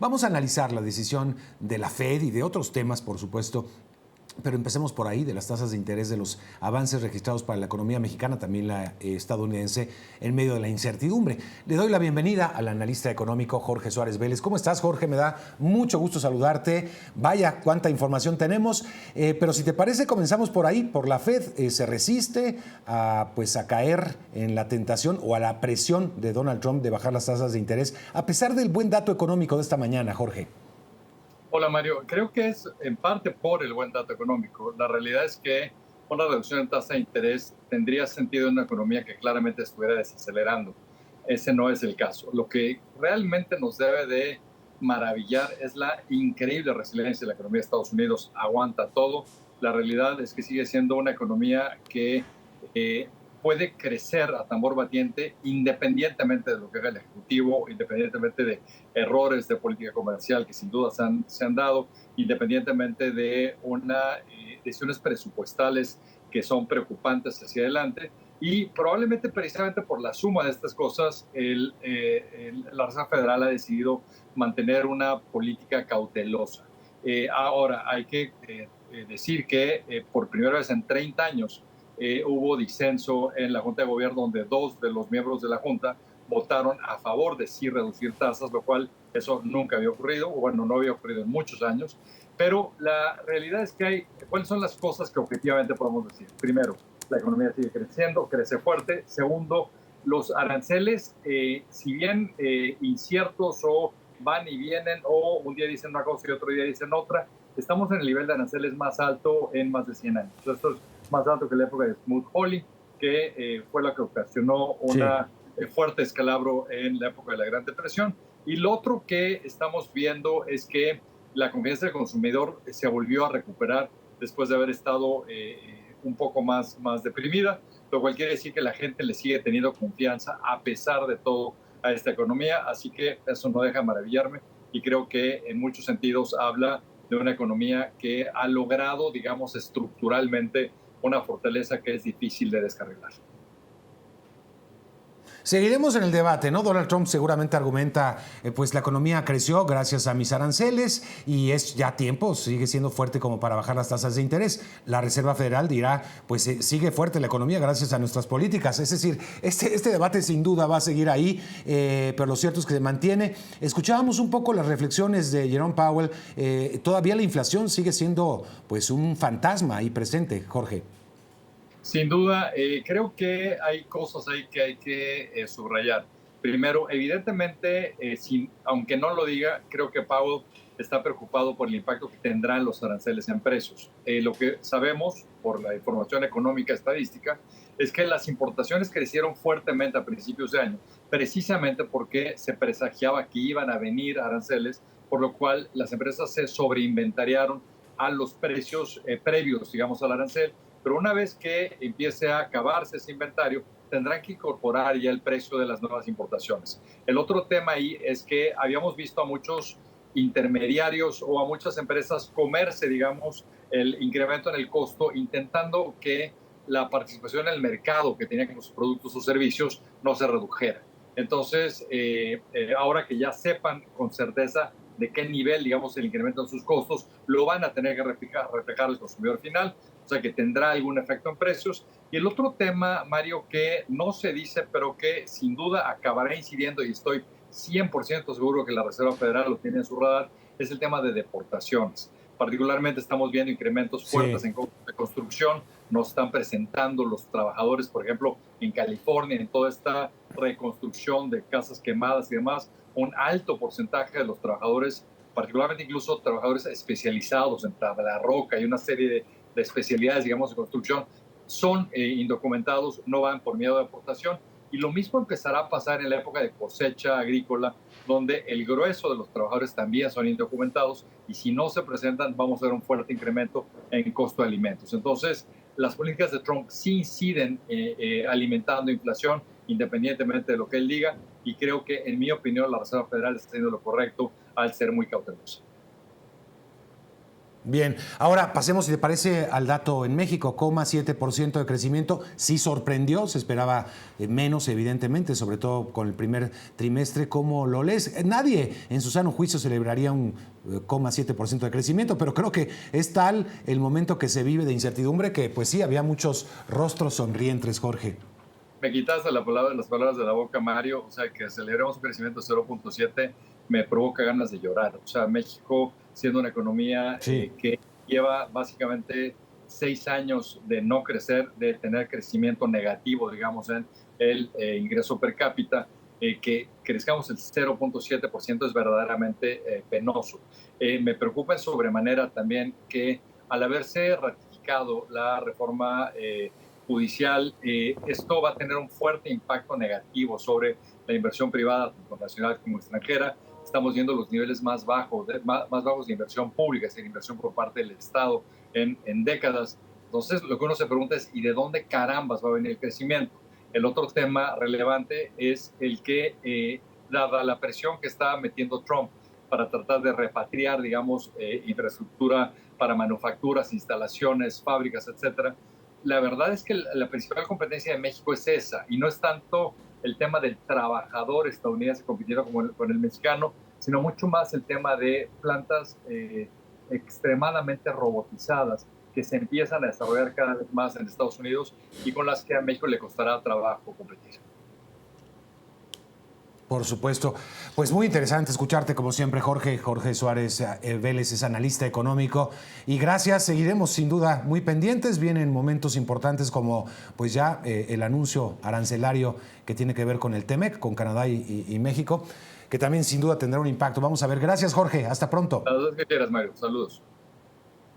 Vamos a analizar la decisión de la Fed y de otros temas, por supuesto. Pero empecemos por ahí, de las tasas de interés, de los avances registrados para la economía mexicana, también la estadounidense, en medio de la incertidumbre. Le doy la bienvenida al analista económico Jorge Suárez Vélez. ¿Cómo estás, Jorge? Me da mucho gusto saludarte. Vaya, cuánta información tenemos. Pero si te parece, comenzamos por ahí, por la Fed. Se resiste a caer en la tentación o a la presión de Donald Trump de bajar las tasas de interés, a pesar del buen dato económico de esta mañana, Jorge. Hola Mario, creo que es en parte por el buen dato económico. La realidad es que una reducción en tasa de interés tendría sentido en una economía que claramente estuviera desacelerando. Ese no es el caso. Lo que realmente nos debe de maravillar es la increíble resiliencia de la economía de Estados Unidos. Aguanta todo. La realidad es que sigue siendo una economía que puede crecer a tambor batiente independientemente de lo que haga el Ejecutivo, independientemente de errores de política comercial que sin duda se han dado, independientemente de decisiones presupuestales que son preocupantes hacia adelante. Y probablemente precisamente por la suma de estas cosas, la Reserva Federal ha decidido mantener una política cautelosa. Ahora, hay que decir que por primera vez en 30 años hubo disenso en la Junta de Gobierno, donde dos de los miembros de la Junta votaron a favor de sí reducir tasas, lo cual eso nunca había ocurrido, o bueno, no había ocurrido en muchos años. Pero la realidad es que ¿cuáles son las cosas que objetivamente podemos decir? Primero, la economía sigue creciendo, crece fuerte. Segundo, los aranceles, si bien inciertos o van y vienen, o un día dicen una cosa y otro día dicen otra, estamos en el nivel de aranceles más alto en más de 100 años. Esto es más alto que la época de Smoot-Hawley, que fue la que ocasionó una fuerte escalabro en la época de la Gran Depresión. Y lo otro que estamos viendo es que la confianza del consumidor se volvió a recuperar después de haber estado un poco más deprimida, lo cual quiere decir que la gente le sigue teniendo confianza a pesar de todo a esta economía, así que eso no deja maravillarme y creo que en muchos sentidos habla de una economía que ha logrado, digamos, estructuralmente una fortaleza que es difícil de descarrilar. Seguiremos en el debate, ¿no? Donald Trump seguramente argumenta, pues la economía creció gracias a mis aranceles y es ya tiempo, sigue siendo fuerte como para bajar las tasas de interés. La Reserva Federal dirá, pues sigue fuerte la economía gracias a nuestras políticas. Es decir, este debate sin duda va a seguir ahí, pero lo cierto es que se mantiene. Escuchábamos un poco las reflexiones de Jerome Powell. Todavía la inflación sigue siendo pues un fantasma ahí presente, Jorge. Sin duda, creo que hay cosas ahí que hay que subrayar. Primero, evidentemente, aunque no lo diga, creo que Powell está preocupado por el impacto que tendrán los aranceles en precios. Lo que sabemos por la información económica estadística es que las importaciones crecieron fuertemente a principios de año, precisamente porque se presagiaba que iban a venir aranceles, por lo cual las empresas se sobreinventariaron a los precios previos, digamos, al arancel. Pero una vez que empiece a acabarse ese inventario, tendrán que incorporar ya el precio de las nuevas importaciones. El otro tema ahí es que habíamos visto a muchos intermediarios o a muchas empresas comerse, digamos, el incremento en el costo, intentando que la participación en el mercado que tenían con sus productos o servicios no se redujera. Entonces, ahora que ya sepan con certeza de qué nivel, digamos, el incremento en sus costos, lo van a tener que reflejar el consumidor final, o sea que tendrá algún efecto en precios. Y el otro tema, Mario, que no se dice, pero que sin duda acabará incidiendo, y estoy 100% seguro que la Reserva Federal lo tiene en su radar, es el tema de deportaciones. Particularmente estamos viendo incrementos fuertes en costos de construcción, nos están presentando los trabajadores, por ejemplo, en California, en toda esta reconstrucción de casas quemadas y demás, un alto porcentaje de los trabajadores, particularmente incluso trabajadores especializados en tabla roca y una serie de especialidades, digamos, de construcción, son indocumentados, no van por miedo de deportación. Y lo mismo empezará a pasar en la época de cosecha agrícola, donde el grueso de los trabajadores también son indocumentados y si no se presentan vamos a ver un fuerte incremento en costo de alimentos. Entonces, las políticas de Trump sí inciden alimentando inflación independientemente de lo que él diga y creo que, en mi opinión, la Reserva Federal está haciendo lo correcto al ser muy cautelosa. Bien, ahora pasemos, si te parece, al dato en México, 0,7% de crecimiento. Sí sorprendió, se esperaba menos, evidentemente, sobre todo con el primer trimestre. ¿Cómo lo lees? Nadie en su sano juicio celebraría un 0,7% de crecimiento, pero creo que es tal el momento que se vive de incertidumbre que, pues sí, había muchos rostros sonrientes, Jorge. Me quitaste las palabras de la boca, Mario. O sea, que aceleremos un crecimiento de 0.7 me provoca ganas de llorar. O sea, México, siendo una economía Sí. que lleva básicamente 6 años de no crecer, de tener crecimiento negativo, digamos, en el ingreso per cápita, que crezcamos el 0.7% es verdaderamente penoso. Me preocupa en sobremanera también que al haberse ratificado la reforma judicial, esto va a tener un fuerte impacto negativo sobre la inversión privada, tanto nacional como extranjera. Estamos viendo los niveles más bajos de inversión pública, es decir, inversión por parte del Estado en décadas. Entonces, lo que uno se pregunta es, ¿y de dónde carambas va a venir el crecimiento? El otro tema relevante es el que, dada la presión que está metiendo Trump para tratar de repatriar, digamos, infraestructura para manufacturas, instalaciones, fábricas, etcétera, la verdad es que la principal competencia de México es esa, y no es tanto el tema del trabajador estadounidense compitiendo con el mexicano, sino mucho más el tema de plantas extremadamente robotizadas que se empiezan a desarrollar cada vez más en Estados Unidos y con las que a México le costará trabajo competir. Por supuesto. Pues muy interesante escucharte, como siempre, Jorge. Jorge Suárez Vélez es analista económico. Y gracias, seguiremos sin duda muy pendientes. Vienen momentos importantes como pues ya el anuncio arancelario que tiene que ver con el TEMEC, con Canadá y México, que también sin duda tendrá un impacto. Vamos a ver. Gracias, Jorge. Hasta pronto. Las dos que quieras, Mario. Saludos.